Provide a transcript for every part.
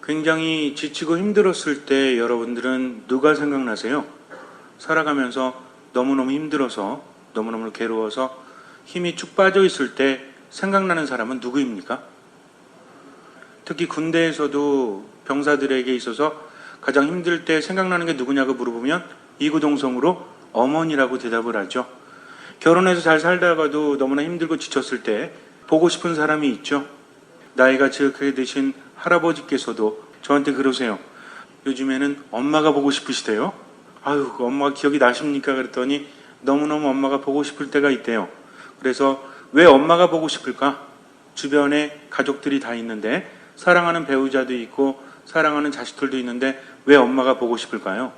굉장히 지치고 힘들었을 때 여러분들은 누가 생각나세요? 살아가면서 너무너무 힘들어서, 너무너무 괴로워서 힘이 축 빠져 있을 때 생각나는 사람은 누구입니까? 특히 군대에서도 병사들에게 있어서 가장 힘들 때 생각나는 게 누구냐고 물어보면 이구동성으로 어머니라고 대답을 하죠. 결혼해서 잘 살다가도 너무나 힘들고 지쳤을 때 보고 싶은 사람이 있죠. 나이가 지극하게 드신 할아버지께서도 저한테 그러세요. 요즘에는 엄마가 보고 싶으시대요. 아유, 엄마가 기억이 나십니까? 그랬더니 너무너무 엄마가 보고 싶을 때가 있대요. 그래서 왜 엄마가 보고 싶을까? 주변에 가족들이 다 있는데, 사랑하는 배우자도 있고 사랑하는 자식들도 있는데 왜 엄마가 보고 싶을까요?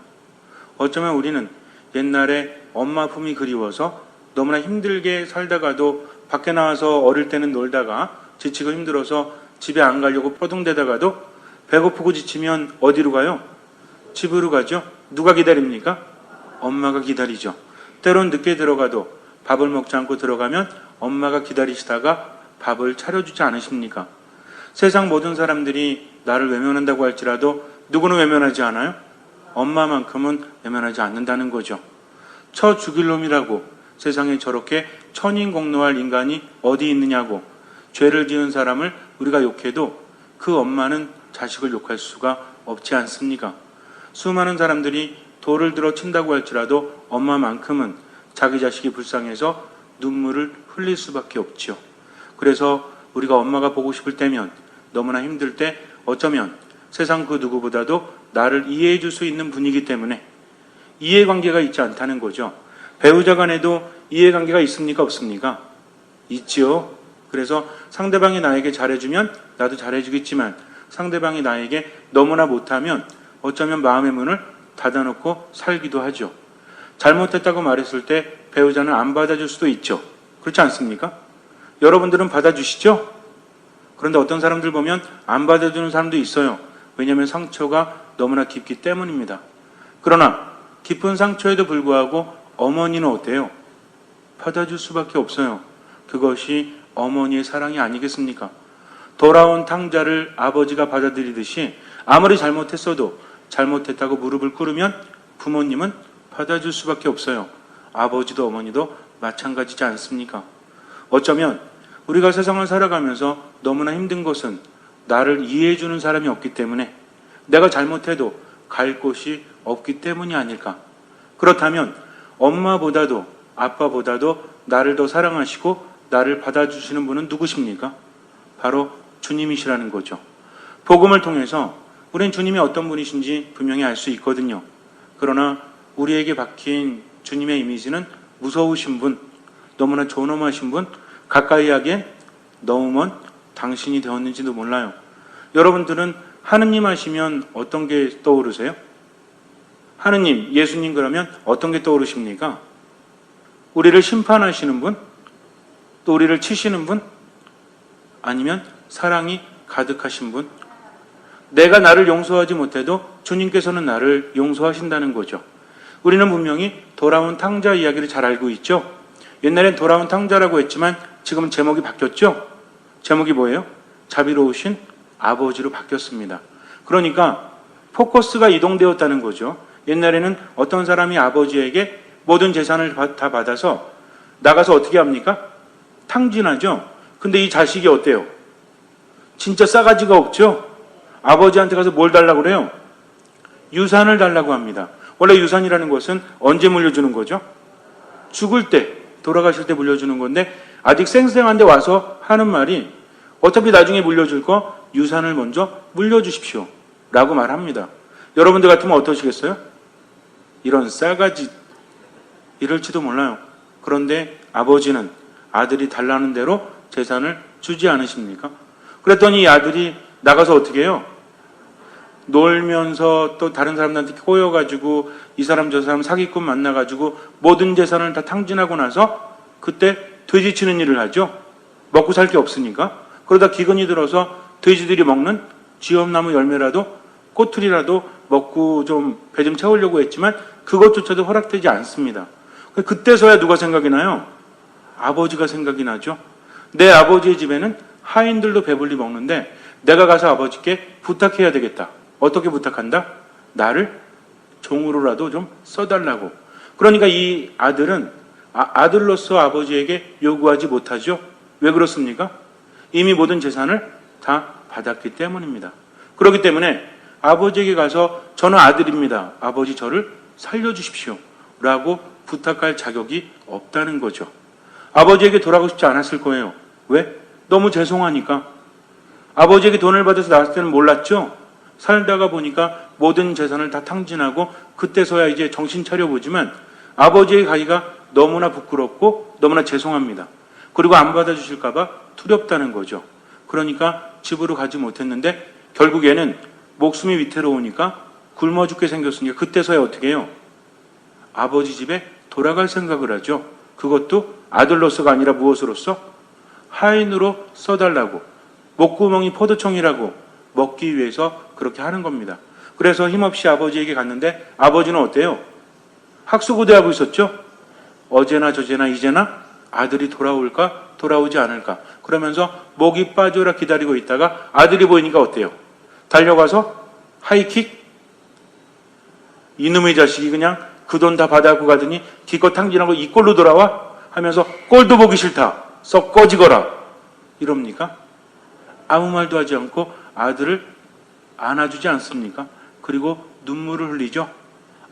어쩌면 우리는 옛날에 엄마 품이 그리워서 너무나 힘들게 살다가도 밖에 나와서 어릴 때는 놀다가 지치고 힘들어서 집에 안 가려고 뻐둥대다가도 배고프고 지치면 어디로 가요? 집으로 가죠. 누가 기다립니까? 엄마가 기다리죠. 때론 늦게 들어가도 밥을 먹지 않고 들어가면 엄마가 기다리시다가 밥을 차려주지 않으십니까? 세상 모든 사람들이 나를 외면한다고 할지라도 누구는 외면하지 않아요? 엄마만큼은 외면하지 않는다는 거죠. 쳐 죽일 놈이라고 세상에 저렇게 천인공노할 인간이 어디 있느냐고 죄를 지은 사람을 우리가 욕해도 그 엄마는 자식을 욕할 수가 없지 않습니까? 수많은 사람들이 돌을 들어 친다고 할지라도 엄마만큼은 자기 자식이 불쌍해서 눈물을 흘릴 수밖에 없지요. 그래서 우리가 엄마가 보고 싶을 때면, 너무나 힘들 때 어쩌면 세상 그 누구보다도 나를 이해해 줄 수 있는 분이기 때문에 이해관계가 있지 않다는 거죠. 배우자 간에도 이해관계가 있습니까? 없습니까? 있지요. 그래서 상대방이 나에게 잘해주면 나도 잘해주겠지만, 상대방이 나에게 너무나 못하면 어쩌면 마음의 문을 닫아놓고 살기도 하죠. 잘못했다고 말했을 때 배우자는 안 받아줄 수도 있죠. 그렇지 않습니까? 여러분들은 받아주시죠? 그런데 어떤 사람들 보면 안 받아주는 사람도 있어요. 왜냐하면 상처가 너무나 깊기 때문입니다. 그러나 깊은 상처에도 불구하고 어머니는 어때요? 받아줄 수밖에 없어요. 그것이 어머니의 사랑이 아니겠습니까? 돌아온 탕자를 아버지가 받아들이듯이 아무리 잘못했어도 잘못했다고 무릎을 꿇으면 부모님은 받아줄 수밖에 없어요. 아버지도 어머니도 마찬가지지 않습니까? 어쩌면 우리가 세상을 살아가면서 너무나 힘든 것은 나를 이해해 주는 사람이 없기 때문에, 내가 잘못해도 갈 곳이 없기 때문이 아닐까. 그렇다면 엄마보다도 아빠보다도 나를 더 사랑하시고 나를 받아주시는 분은 누구십니까? 바로 주님이시라는 거죠. 복음을 통해서 우린 주님이 어떤 분이신지 분명히 알 수 있거든요. 그러나 우리에게 박힌 주님의 이미지는 무서우신 분, 너무나 존엄하신 분, 가까이 하기엔 너무 먼 당신이 되었는지도 몰라요. 여러분들은 하느님 하시면 어떤 게 떠오르세요? 하느님, 예수님 그러면 어떤 게 떠오르십니까? 우리를 심판하시는 분? 또 우리를 치시는 분? 아니면 사랑이 가득하신 분? 내가 나를 용서하지 못해도 주님께서는 나를 용서하신다는 거죠. 우리는 분명히 돌아온 탕자 이야기를 잘 알고 있죠. 옛날엔 돌아온 탕자라고 했지만 지금은 제목이 바뀌었죠. 제목이 뭐예요? 자비로우신 아버지로 바뀌었습니다. 그러니까 포커스가 이동되었다는 거죠. 옛날에는 어떤 사람이 아버지에게 모든 재산을 다 받아서 나가서 어떻게 합니까? 탕진하죠. 근데 이 자식이 어때요? 진짜 싸가지가 없죠. 아버지한테 가서 뭘 달라고 그래요? 유산을 달라고 합니다. 원래 유산이라는 것은 언제 물려주는 거죠? 죽을 때, 돌아가실 때 물려주는 건데, 아직 쌩쌩한데 와서 하는 말이 어차피 나중에 물려줄 거 유산을 먼저 물려주십시오 라고 말합니다. 여러분들 같으면 어떠시겠어요? 이런 싸가지, 이럴지도 몰라요. 그런데 아버지는 아들이 달라는 대로 재산을 주지 않으십니까? 그랬더니 이 아들이 나가서 어떻게 해요? 놀면서 또 다른 사람들한테 꼬여가지고 이 사람 저 사람 사기꾼 만나가지고 모든 재산을 다 탕진하고 나서 그때 돼지 치는 일을 하죠. 먹고 살 게 없으니까. 그러다 기근이 들어서 돼지들이 먹는 쥐엄나무 열매라도 꼬투리라도 먹고 좀 배 좀 채우려고 했지만 그것조차도 허락되지 않습니다. 그때서야 누가 생각이 나요? 아버지가 생각이 나죠. 내 아버지의 집에는 하인들도 배불리 먹는데 내가 가서 아버지께 부탁해야 되겠다. 어떻게 부탁한다? 나를 종으로라도 좀 써달라고. 그러니까 이 아들은 아들로서 아버지에게 요구하지 못하죠. 왜 그렇습니까? 이미 모든 재산을 다 받았기 때문입니다. 그렇기 때문에 아버지에게 가서 저는 아들입니다. 아버지 저를 살려주십시오. 라고 부탁할 자격이 없다는 거죠. 아버지에게 돌아가고 싶지 않았을 거예요. 왜? 너무 죄송하니까. 아버지에게 돈을 받아서 나왔을 때는 몰랐죠? 살다가 보니까 모든 재산을 다 탕진하고 그때서야 이제 정신 차려보지만 아버지에게 가기가 너무나 부끄럽고 너무나 죄송합니다. 그리고 안 받아주실까봐 두렵다는 거죠. 그러니까 집으로 가지 못했는데 결국에는 목숨이 위태로우니까 굶어 죽게 생겼으니까 그때서야 어떻게 해요? 아버지 집에 돌아갈 생각을 하죠. 그것도 아들로서가 아니라 무엇으로서? 하인으로 써달라고. 목구멍이 포도청이라고 먹기 위해서 그렇게 하는 겁니다. 그래서 힘없이 아버지에게 갔는데 아버지는 어때요? 학수고대하고 있었죠? 어제나 저제나 이제나 아들이 돌아올까 돌아오지 않을까 그러면서 목이 빠져라 기다리고 있다가 아들이 보이니까 어때요? 달려가서 하이킥? 이놈의 자식이 그냥 그 돈 다 받아갖고 가더니 기껏 탕진하고 이 꼴로 돌아와? 하면서 꼴도 보기 싫다. 썩 꺼지거라. 이럽니까? 아무 말도 하지 않고 아들을 안아주지 않습니까? 그리고 눈물을 흘리죠.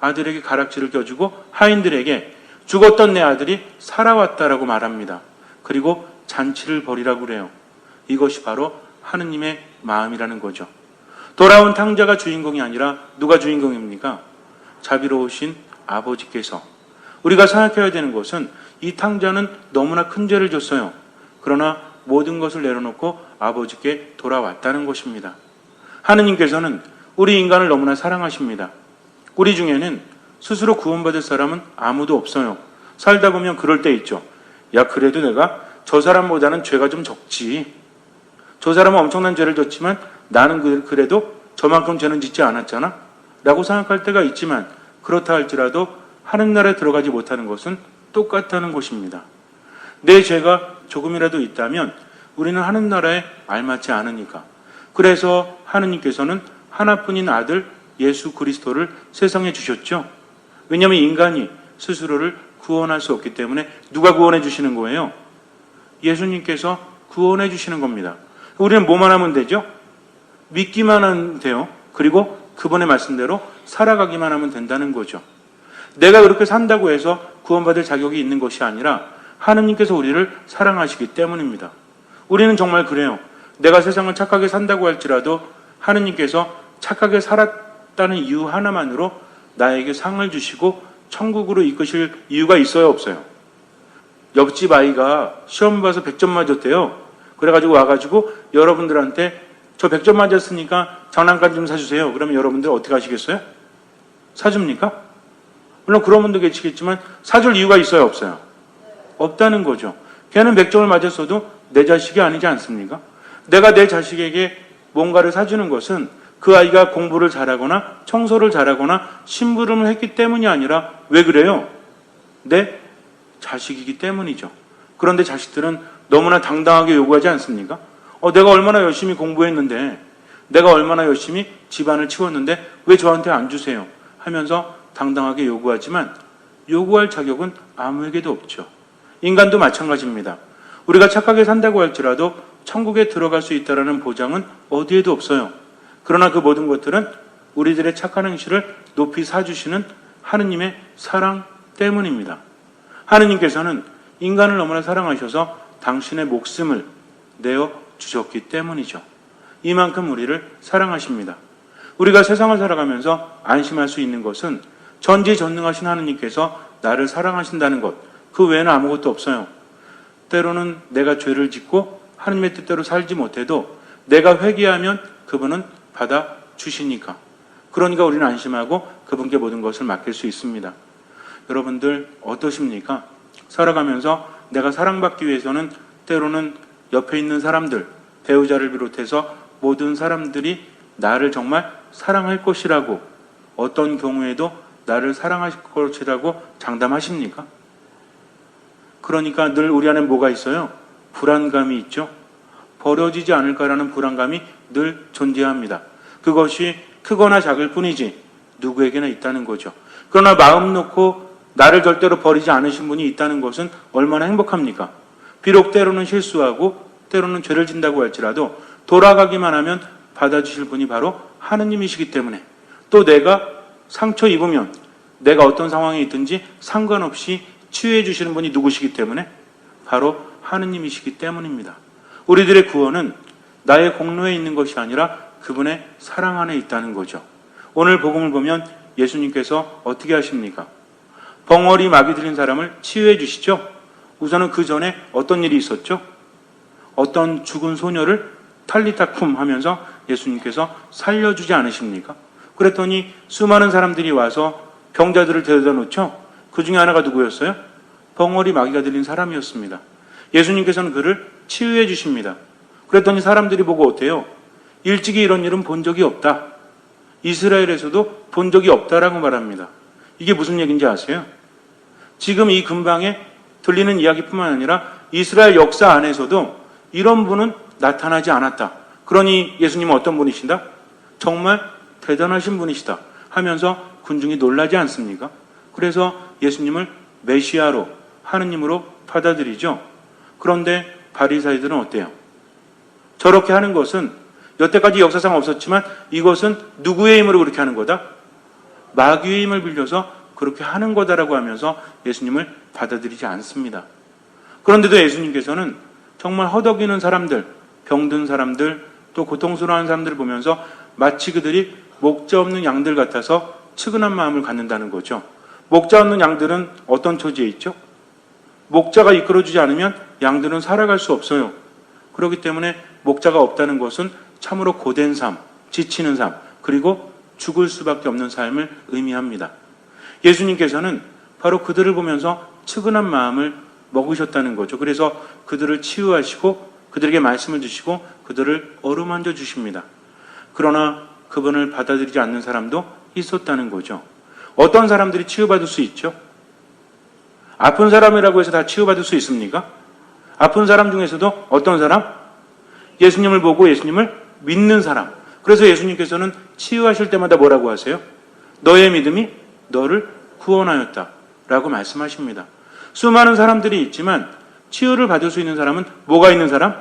아들에게 가락지를 껴주고 하인들에게 죽었던 내 아들이 살아왔다라고 말합니다. 그리고 잔치를 벌이라고 그래요. 이것이 바로 하느님의 마음이라는 거죠. 돌아온 탕자가 주인공이 아니라 누가 주인공입니까? 자비로우신 아버지께서. 우리가 생각해야 되는 것은 이 탕자는 너무나 큰 죄를 졌어요. 그러나 모든 것을 내려놓고 아버지께 돌아왔다는 것입니다. 하느님께서는 우리 인간을 너무나 사랑하십니다. 우리 중에는 스스로 구원받을 사람은 아무도 없어요. 살다 보면 그럴 때 있죠. 야, 그래도 내가 저 사람보다는 죄가 좀 적지. 저 사람은 엄청난 죄를 졌지만 나는 그래도 저만큼 죄는 짓지 않았잖아. 라고 생각할 때가 있지만 그렇다 할지라도 하느님 나라에 들어가지 못하는 것은 똑같다는 것입니다. 내 죄가 조금이라도 있다면 우리는 하느님 나라에 알맞지 않으니까. 그래서 하느님께서는 하나뿐인 아들 예수 그리스도를 세상에 주셨죠. 왜냐하면 인간이 스스로를 구원할 수 없기 때문에 누가 구원해 주시는 거예요? 예수님께서 구원해 주시는 겁니다. 우리는 뭐만 하면 되죠? 믿기만 하면 돼요. 그리고 그분의 말씀대로 살아가기만 하면 된다는 거죠. 내가 그렇게 산다고 해서 구원받을 자격이 있는 것이 아니라 하느님께서 우리를 사랑하시기 때문입니다. 우리는 정말 그래요. 내가 세상을 착하게 산다고 할지라도 하느님께서 착하게 살았다는 이유 하나만으로 나에게 상을 주시고 천국으로 이끄실 이유가 있어요, 없어요? 옆집 아이가 시험 봐서 100점 맞았대요. 그래가지고 와가지고 여러분들한테 저 100점 맞았으니까 장난감 좀 사주세요. 그러면 여러분들 어떻게 하시겠어요? 사줍니까? 물론 그런 분도 계시겠지만 사줄 이유가 있어요, 없어요? 없다는 거죠. 걔는 100점을 맞았어도 내 자식이 아니지 않습니까? 내가 내 자식에게 뭔가를 사주는 것은 그 아이가 공부를 잘하거나 청소를 잘하거나 심부름을 했기 때문이 아니라 왜 그래요? 내 자식이기 때문이죠. 그런데 자식들은 너무나 당당하게 요구하지 않습니까? 내가 얼마나 열심히 공부했는데, 내가 얼마나 열심히 집안을 치웠는데 왜 저한테 안 주세요? 하면서 당당하게 요구하지만 요구할 자격은 아무에게도 없죠. 인간도 마찬가지입니다. 우리가 착하게 산다고 할지라도 천국에 들어갈 수 있다는 보장은 어디에도 없어요. 그러나 그 모든 것들은 우리들의 착한 행실을 높이 사주시는 하느님의 사랑 때문입니다. 하느님께서는 인간을 너무나 사랑하셔서 당신의 목숨을 내어 주셨기 때문이죠. 이만큼 우리를 사랑하십니다. 우리가 세상을 살아가면서 안심할 수 있는 것은 전지전능하신 하느님께서 나를 사랑하신다는 것, 그 외에는 아무것도 없어요. 때로는 내가 죄를 짓고 하느님의 뜻대로 살지 못해도 내가 회개하면 그분은 받아주시니까. 그러니까 우리는 안심하고 그분께 모든 것을 맡길 수 있습니다. 여러분들 어떠십니까? 살아가면서 내가 사랑받기 위해서는 때로는 옆에 있는 사람들, 배우자를 비롯해서 모든 사람들이 나를 정말 사랑할 것이라고, 어떤 경우에도 나를 사랑하실 것이라고 장담하십니까? 그러니까 늘 우리 안에 뭐가 있어요? 불안감이 있죠. 버려지지 않을까라는 불안감이 늘 존재합니다. 그것이 크거나 작을 뿐이지 누구에게나 있다는 거죠. 그러나 마음 놓고 나를 절대로 버리지 않으신 분이 있다는 것은 얼마나 행복합니까? 비록 때로는 실수하고 때로는 죄를 진다고 할지라도 돌아가기만 하면 받아주실 분이 바로 하느님이시기 때문에, 또 내가 상처 입으면 내가 어떤 상황에 있든지 상관없이 치유해 주시는 분이 누구시기 때문에 바로 하느님이시기 때문입니다. 우리들의 구원은 나의 공로에 있는 것이 아니라 그분의 사랑 안에 있다는 거죠. 오늘 복음을 보면 예수님께서 어떻게 하십니까? 벙어리 마귀 들린 사람을 치유해 주시죠. 우선은 그 전에 어떤 일이 있었죠? 어떤 죽은 소녀를 탈리타쿰 하면서 예수님께서 살려주지 않으십니까? 그랬더니 수많은 사람들이 와서 병자들을 데려다 놓죠. 그 중에 하나가 누구였어요? 벙어리 마귀가 들린 사람이었습니다. 예수님께서는 그를 치유해 주십니다. 그랬더니 사람들이 보고 어때요? 일찍이 이런 일은 본 적이 없다. 이스라엘에서도 본 적이 없다라고 말합니다. 이게 무슨 얘기인지 아세요? 지금 이 근방에 들리는 이야기뿐만 아니라 이스라엘 역사 안에서도 이런 분은 나타나지 않았다. 그러니 예수님은 어떤 분이시다? 정말 대단하신 분이시다 하면서 군중이 놀라지 않습니까? 그래서 예수님을 메시아로, 하느님으로 받아들이죠. 그런데 바리사이들은 어때요? 저렇게 하는 것은 여태까지 역사상 없었지만 이것은 누구의 힘으로 그렇게 하는 거다? 마귀의 힘을 빌려서 그렇게 하는 거다라고 하면서 예수님을 받아들이지 않습니다. 그런데도 예수님께서는 정말 허덕이는 사람들, 병든 사람들, 또 고통스러워하는 사람들을 보면서 마치 그들이 목자 없는 양들 같아서 측은한 마음을 갖는다는 거죠. 목자 없는 양들은 어떤 처지에 있죠? 목자가 이끌어주지 않으면 양들은 살아갈 수 없어요. 그렇기 때문에 목자가 없다는 것은 참으로 고된 삶, 지치는 삶, 그리고 죽을 수밖에 없는 삶을 의미합니다. 예수님께서는 바로 그들을 보면서 측은한 마음을 먹으셨다는 거죠. 그래서 그들을 치유하시고 그들에게 말씀을 주시고 그들을 어루만져 주십니다. 그러나 그분을 받아들이지 않는 사람도 있었다는 거죠. 어떤 사람들이 치유받을 수 있죠? 아픈 사람이라고 해서 다 치유받을 수 있습니까? 아픈 사람 중에서도 어떤 사람? 예수님을 보고 예수님을 믿는 사람. 그래서 예수님께서는 치유하실 때마다 뭐라고 하세요? 너의 믿음이 너를 구원하였다 라고 말씀하십니다. 수많은 사람들이 있지만 치유를 받을 수 있는 사람은 뭐가 있는 사람?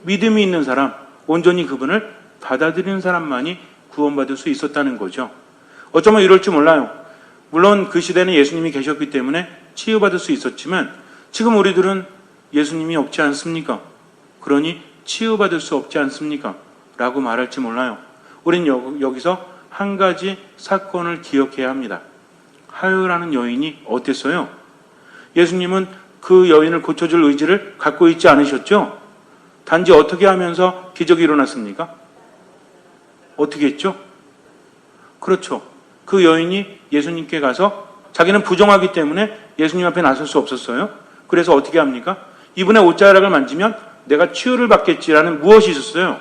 믿음이 있는 사람, 온전히 그분을 받아들이는 사람만이 구원받을 수 있었다는 거죠. 어쩌면 이럴지 몰라요. 물론 그 시대는 예수님이 계셨기 때문에 치유받을 수 있었지만 지금 우리들은 예수님이 없지 않습니까? 그러니 치유받을 수 없지 않습니까? 라고 말할지 몰라요. 우린 여기서 한 가지 사건을 기억해야 합니다. 하유라는 여인이 어땠어요? 예수님은 그 여인을 고쳐줄 의지를 갖고 있지 않으셨죠? 단지 어떻게 하면서 기적이 일어났습니까? 어떻게 했죠? 그렇죠. 그 여인이 예수님께 가서 자기는 부정하기 때문에 예수님 앞에 나설 수 없었어요. 그래서 어떻게 합니까? 이분의 옷자락을 만지면 내가 치유를 받겠지라는 무엇이 있었어요?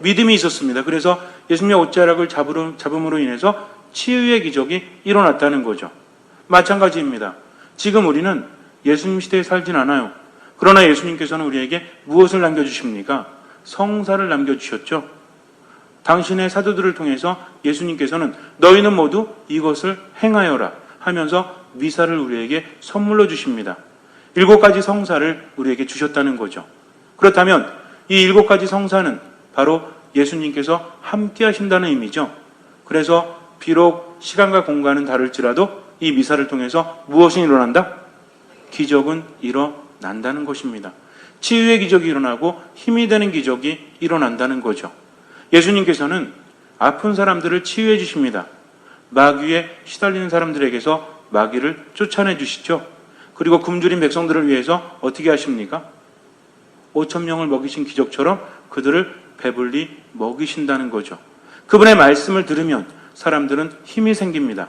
믿음이 있었습니다. 그래서 예수님의 옷자락을 잡음으로 인해서 치유의 기적이 일어났다는 거죠. 마찬가지입니다. 지금 우리는 예수님 시대에 살진 않아요. 그러나 예수님께서는 우리에게 무엇을 남겨주십니까? 성사를 남겨주셨죠. 당신의 사도들을 통해서 예수님께서는 너희는 모두 이것을 행하여라 하면서 미사를 우리에게 선물로 주십니다. 7가지 성사를 우리에게 주셨다는 거죠. 그렇다면 이 7가지 성사는 바로 예수님께서 함께 하신다는 의미죠. 그래서 비록 시간과 공간은 다를지라도 이 미사를 통해서 무엇이 일어난다? 기적은 일어난다는 것입니다. 치유의 기적이 일어나고 힘이 되는 기적이 일어난다는 거죠. 예수님께서는 아픈 사람들을 치유해 주십니다. 마귀에 시달리는 사람들에게서 마귀를 쫓아내 주시죠. 그리고 굶주린 백성들을 위해서 어떻게 하십니까? 5,000명을 먹이신 기적처럼 그들을 배불리 먹이신다는 거죠. 그분의 말씀을 들으면 사람들은 힘이 생깁니다.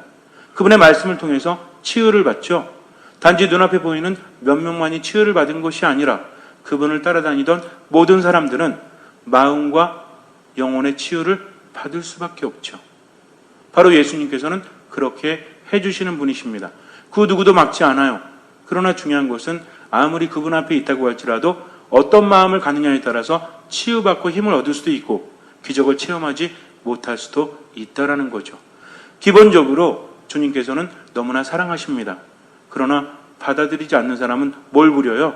그분의 말씀을 통해서 치유를 받죠. 단지 눈앞에 보이는 몇 명만이 치유를 받은 것이 아니라 그분을 따라다니던 모든 사람들은 마음과 영혼의 치유를 받을 수밖에 없죠. 바로 예수님께서는 그렇게 해주시는 분이십니다. 그 누구도 막지 않아요. 그러나 중요한 것은 아무리 그분 앞에 있다고 할지라도 어떤 마음을 갖느냐에 따라서 치유받고 힘을 얻을 수도 있고 기적을 체험하지 못할 수도 있다라는 거죠. 기본적으로 주님께서는 너무나 사랑하십니다. 그러나 받아들이지 않는 사람은 뭘 부려요?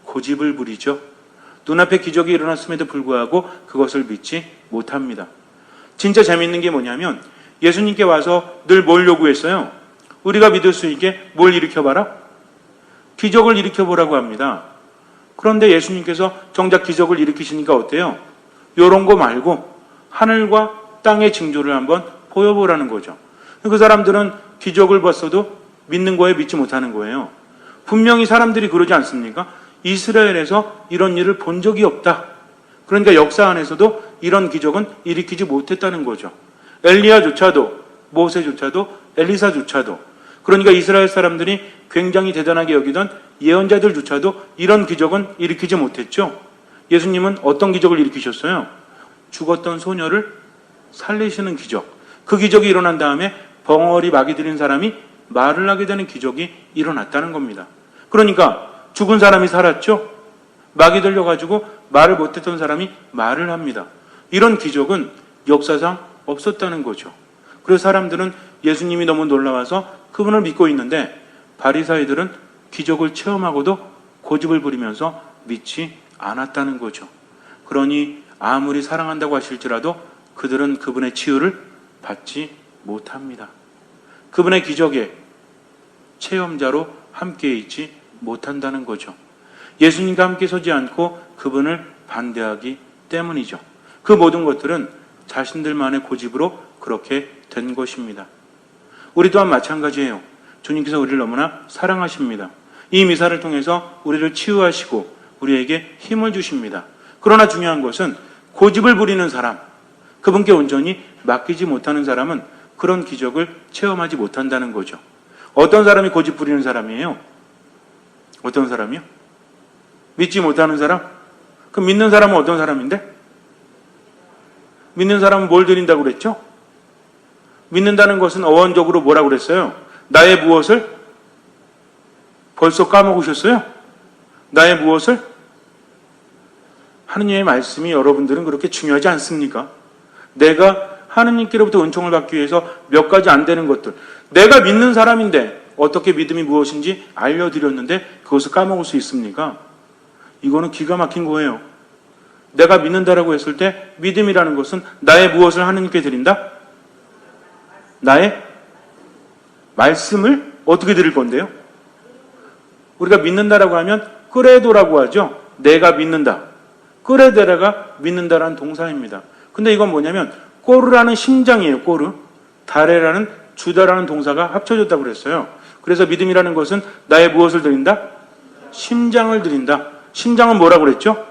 고집을 부리죠. 눈앞에 기적이 일어났음에도 불구하고 그것을 믿지 못합니다. 진짜 재밌는 게 뭐냐면 예수님께 와서 늘 뭘 요구했어요? 우리가 믿을 수 있게 뭘 일으켜봐라? 기적을 일으켜보라고 합니다. 그런데 예수님께서 정작 기적을 일으키시니까 어때요? 요런 거 말고 하늘과 땅의 징조를 한번 보여보라는 거죠. 그 사람들은 기적을 봤어도 믿는 거에 믿지 못하는 거예요. 분명히 사람들이 그러지 않습니까? 이스라엘에서 이런 일을 본 적이 없다. 그러니까 역사 안에서도 이런 기적은 일으키지 못했다는 거죠. 엘리야조차도, 모세조차도, 엘리사조차도, 그러니까 이스라엘 사람들이 굉장히 대단하게 여기던 예언자들조차도 이런 기적은 일으키지 못했죠. 예수님은 어떤 기적을 일으키셨어요? 죽었던 소녀를 살리시는 기적. 그 기적이 일어난 다음에 벙어리 마귀 들인 사람이 말을 하게 되는 기적이 일어났다는 겁니다. 그러니까 죽은 사람이 살았죠. 마귀 들려가지고 말을 못했던 사람이 말을 합니다. 이런 기적은 역사상 없었다는 거죠. 그래서 사람들은 예수님이 너무 놀라워서 그분을 믿고 있는데 바리사이들은 기적을 체험하고도 고집을 부리면서 믿지 않았다는 거죠. 그러니 아무리 사랑한다고 하실지라도 그들은 그분의 치유를 받지 못합니다. 그분의 기적의 체험자로 함께 있지 못한다는 거죠. 예수님과 함께 서지 않고 그분을 반대하기 때문이죠. 그 모든 것들은 자신들만의 고집으로 그렇게 된 것입니다. 우리 또한 마찬가지예요. 주님께서 우리를 너무나 사랑하십니다. 이 미사를 통해서 우리를 치유하시고 우리에게 힘을 주십니다. 그러나 중요한 것은 고집을 부리는 사람, 그분께 온전히 맡기지 못하는 사람은 그런 기적을 체험하지 못한다는 거죠. 어떤 사람이 고집 부리는 사람이에요? 어떤 사람이요? 믿지 못하는 사람? 그럼 믿는 사람은 어떤 사람인데? 믿는 사람은 뭘 드린다고 그랬죠? 믿는다는 것은 어원적으로 뭐라고 그랬어요? 나의 무엇을? 벌써 까먹으셨어요? 나의 무엇을? 하느님의 말씀이 여러분들은 그렇게 중요하지 않습니까? 내가 하느님께로부터 은총을 받기 위해서 몇 가지 안 되는 것들, 내가 믿는 사람인데 어떻게 믿음이 무엇인지 알려드렸는데 그것을 까먹을 수 있습니까? 이거는 기가 막힌 거예요. 내가 믿는다라고 했을 때 믿음이라는 것은 나의 무엇을 하느님께 드린다? 나의 말씀을 어떻게 드릴 건데요? 우리가 믿는다라고 하면 끄레도라고 하죠. 내가 믿는다. 끄레데라가 믿는다라는 동사입니다. 근데 이건 뭐냐면 꼬르라는 심장이에요. 꼬르. 다레라는 주다라는 동사가 합쳐졌다고 그랬어요. 그래서 믿음이라는 것은 나의 무엇을 드린다? 심장을 드린다. 심장은 뭐라고 그랬죠?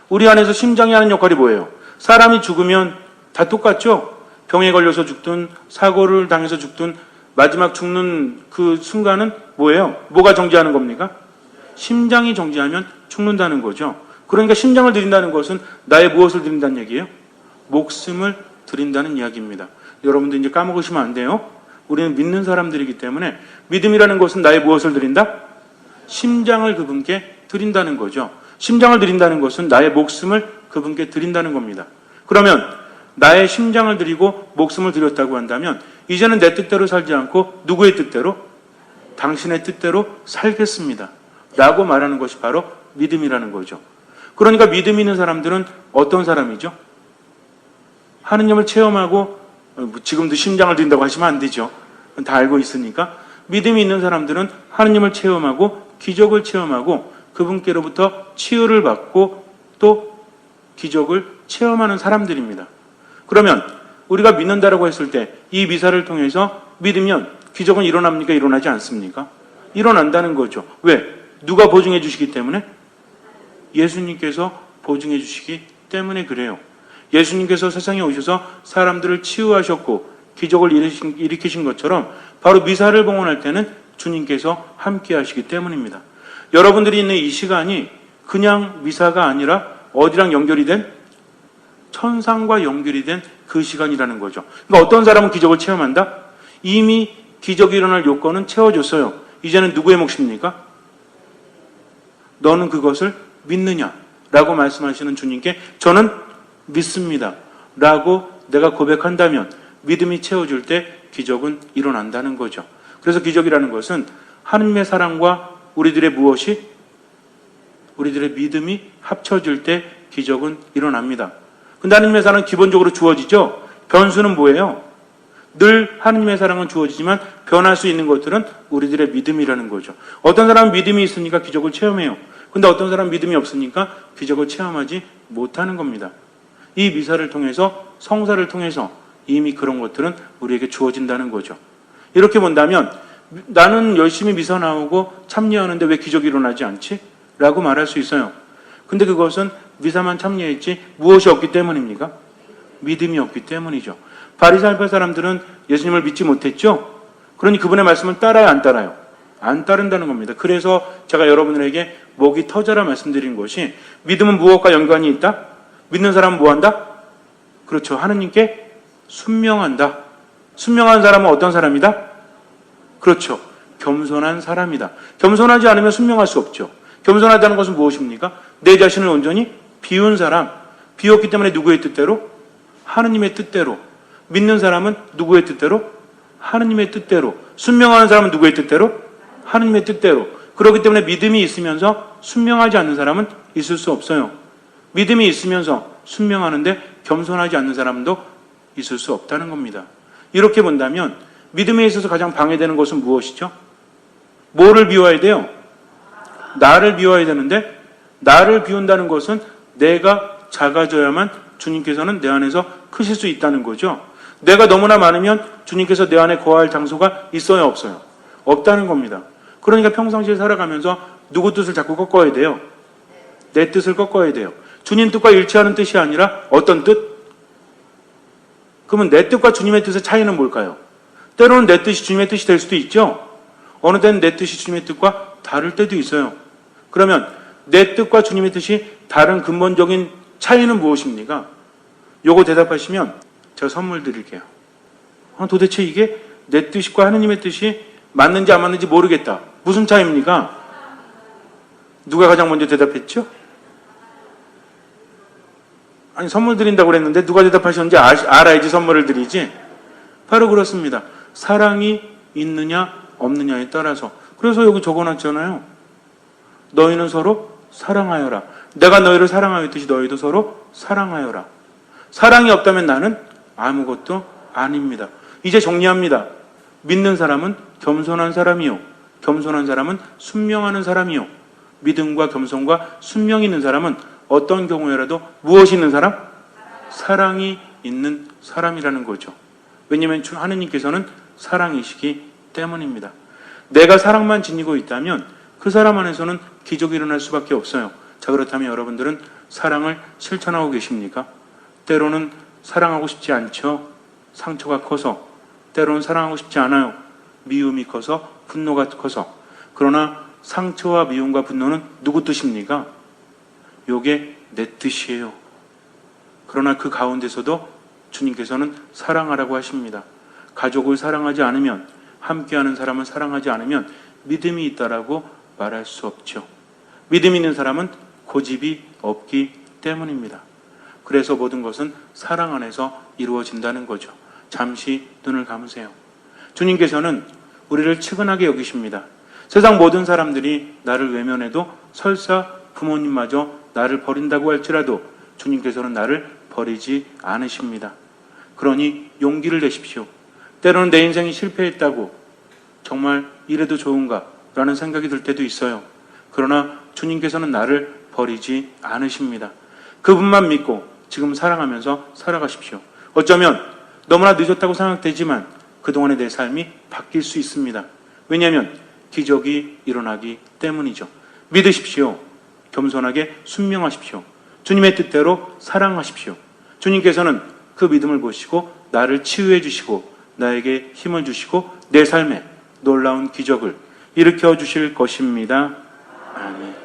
우리 안에서 심장이 하는 역할이 뭐예요? 사람이 죽으면 다 똑같죠? 병에 걸려서 죽든 사고를 당해서 죽든 마지막 죽는 그 순간은 뭐예요? 뭐가 정지하는 겁니까? 심장이 정지하면 죽는다는 거죠. 그러니까 심장을 드린다는 것은 나의 무엇을 드린다는 얘기예요? 목숨을 드린다는 이야기입니다. 여러분들 이제 까먹으시면 안 돼요. 우리는 믿는 사람들이기 때문에 믿음이라는 것은 나의 무엇을 드린다? 심장을 그분께 드린다는 거죠. 심장을 드린다는 것은 나의 목숨을 그분께 드린다는 겁니다. 그러면 나의 심장을 드리고 목숨을 드렸다고 한다면 이제는 내 뜻대로 살지 않고 누구의 뜻대로? 당신의 뜻대로 살겠습니다. 라고 말하는 것이 바로 믿음이라는 거죠. 그러니까 믿음 있는 사람들은 어떤 사람이죠? 하느님을 체험하고 지금도 심장을 드린다고 하시면 안 되죠. 다 알고 있으니까. 믿음이 있는 사람들은 하느님을 체험하고 기적을 체험하고 그분께로부터 치유를 받고 또 기적을 체험하는 사람들입니다. 그러면 우리가 믿는다라고 했을 때 이 미사를 통해서 믿으면 기적은 일어납니까? 일어나지 않습니까? 일어난다는 거죠. 왜? 누가 보증해 주시기 때문에? 예수님께서 보증해 주시기 때문에 그래요. 예수님께서 세상에 오셔서 사람들을 치유하셨고 기적을 일으키신 것처럼 바로 미사를 봉헌할 때는 주님께서 함께 하시기 때문입니다. 여러분들이 있는 이 시간이 그냥 미사가 아니라 어디랑 연결이 된? 천상과 연결이 된 그 시간이라는 거죠. 그러니까 어떤 사람은 기적을 체험한다? 이미 기적이 일어날 요건은 채워졌어요. 이제는 누구의 몫입니까? 너는 그것을 믿느냐? 라고 말씀하시는 주님께 저는 믿습니다. 라고 내가 고백한다면 믿음이 채워줄 때 기적은 일어난다는 거죠. 그래서 기적이라는 것은 하느님의 사랑과 우리들의 무엇이? 우리들의 믿음이 합쳐질 때 기적은 일어납니다. 근데 하느님의 사랑은 기본적으로 주어지죠. 변수는 뭐예요? 늘 하느님의 사랑은 주어지지만 변할 수 있는 것들은 우리들의 믿음이라는 거죠. 어떤 사람은 믿음이 있으니까 기적을 체험해요. 근데 어떤 사람은 믿음이 없으니까 기적을 체험하지 못하는 겁니다. 이 미사를 통해서, 성사를 통해서 이미 그런 것들은 우리에게 주어진다는 거죠. 이렇게 본다면 나는 열심히 미사 나오고 참여하는데 왜 기적이 일어나지 않지? 라고 말할 수 있어요. 근데 그것은 미사만 참여했지 무엇이 없기 때문입니까? 믿음이 없기 때문이죠. 바리새파 사람들은 예수님을 믿지 못했죠? 그러니 그분의 말씀을 따라요, 안 따라요? 안 따른다는 겁니다. 그래서 제가 여러분들에게 목이 터져라 말씀드린 것이 믿음은 무엇과 연관이 있다? 믿는 사람은 뭐한다? 그렇죠. 하느님께 순명한다. 순명한 사람은 어떤 사람이다? 그렇죠. 겸손한 사람이다. 겸손하지 않으면 순명할 수 없죠. 겸손하다는 것은 무엇입니까? 내 자신을 온전히 비운 사람. 비웠기 때문에 누구의 뜻대로? 하느님의 뜻대로. 믿는 사람은 누구의 뜻대로? 하느님의 뜻대로. 순명하는 사람은 누구의 뜻대로? 하느님의 뜻대로. 그렇기 때문에 믿음이 있으면서 순명하지 않는 사람은 있을 수 없어요. 믿음이 있으면서 순명하는데 겸손하지 않는 사람도 있을 수 없다는 겁니다. 이렇게 본다면 믿음에 있어서 가장 방해되는 것은 무엇이죠? 뭐를 비워야 돼요? 나를 비워야 되는데 나를 비운다는 것은 내가 작아져야만 주님께서는 내 안에서 크실 수 있다는 거죠. 내가 너무나 많으면 주님께서 내 안에 거할 장소가 있어요, 없어요? 없다는 겁니다. 그러니까 평상시에 살아가면서 누구 뜻을 자꾸 꺾어야 돼요? 내 뜻을 꺾어야 돼요. 주님 뜻과 일치하는 뜻이 아니라 어떤 뜻? 그러면 내 뜻과 주님의 뜻의 차이는 뭘까요? 때로는 내 뜻이 주님의 뜻이 될 수도 있죠. 어느 때는 내 뜻이 주님의 뜻과 다를 때도 있어요. 그러면 내 뜻과 주님의 뜻이 다른 근본적인 차이는 무엇입니까? 요거 대답하시면 제가 선물 드릴게요. 도대체 이게 내 뜻과 하느님의 뜻이 맞는지 안 맞는지 모르겠다. 무슨 차이입니까? 누가 가장 먼저 대답했죠? 아니, 선물 드린다고 그랬는데 누가 대답하셨는지 알아야지 선물을 드리지. 바로 그렇습니다. 사랑이 있느냐 없느냐에 따라서. 그래서 여기 적어놨잖아요. 너희는 서로 사랑하여라. 내가 너희를 사랑하였듯이 너희도 서로 사랑하여라. 사랑이 없다면 나는 아무것도 아닙니다. 이제 정리합니다. 믿는 사람은 겸손한 사람이요. 겸손한 사람은 순명하는 사람이요. 믿음과 겸손과 순명이 있는 사람은 어떤 경우에라도 무엇이 있는 사람? 사랑이 있는 사람이라는 거죠. 왜냐하면 하느님께서는 사랑이시기 때문입니다. 내가 사랑만 지니고 있다면 그 사람 안에서는 기적이 일어날 수밖에 없어요. 자, 그렇다면 여러분들은 사랑을 실천하고 계십니까? 때로는 사랑하고 싶지 않죠. 상처가 커서. 때로는 사랑하고 싶지 않아요. 미움이 커서, 분노가 커서. 그러나 상처와 미움과 분노는 누구 뜻입니까? 요게 내 뜻이에요. 그러나 그 가운데서도 주님께서는 사랑하라고 하십니다. 가족을 사랑하지 않으면, 함께하는 사람을 사랑하지 않으면 믿음이 있다라고 말할 수 없죠. 믿음 있는 사람은 고집이 없기 때문입니다. 그래서 모든 것은 사랑 안에서 이루어진다는 거죠. 잠시 눈을 감으세요. 주님께서는 우리를 측은하게 여기십니다. 세상 모든 사람들이 나를 외면해도 설사 부모님마저 나를 버린다고 할지라도 주님께서는 나를 버리지 않으십니다. 그러니 용기를 내십시오. 때로는 내 인생이 실패했다고 정말 이래도 좋은가? 라는 생각이 들 때도 있어요. 그러나 주님께서는 나를 버리지 않으십니다. 그분만 믿고 지금 사랑하면서 살아가십시오. 어쩌면 너무나 늦었다고 생각되지만 그동안의 내 삶이 바뀔 수 있습니다. 왜냐하면 기적이 일어나기 때문이죠. 믿으십시오. 겸손하게 순명하십시오. 주님의 뜻대로 사랑하십시오. 주님께서는 그 믿음을 보시고 나를 치유해 주시고 나에게 힘을 주시고 내 삶에 놀라운 기적을 일으켜 주실 것입니다. 아멘.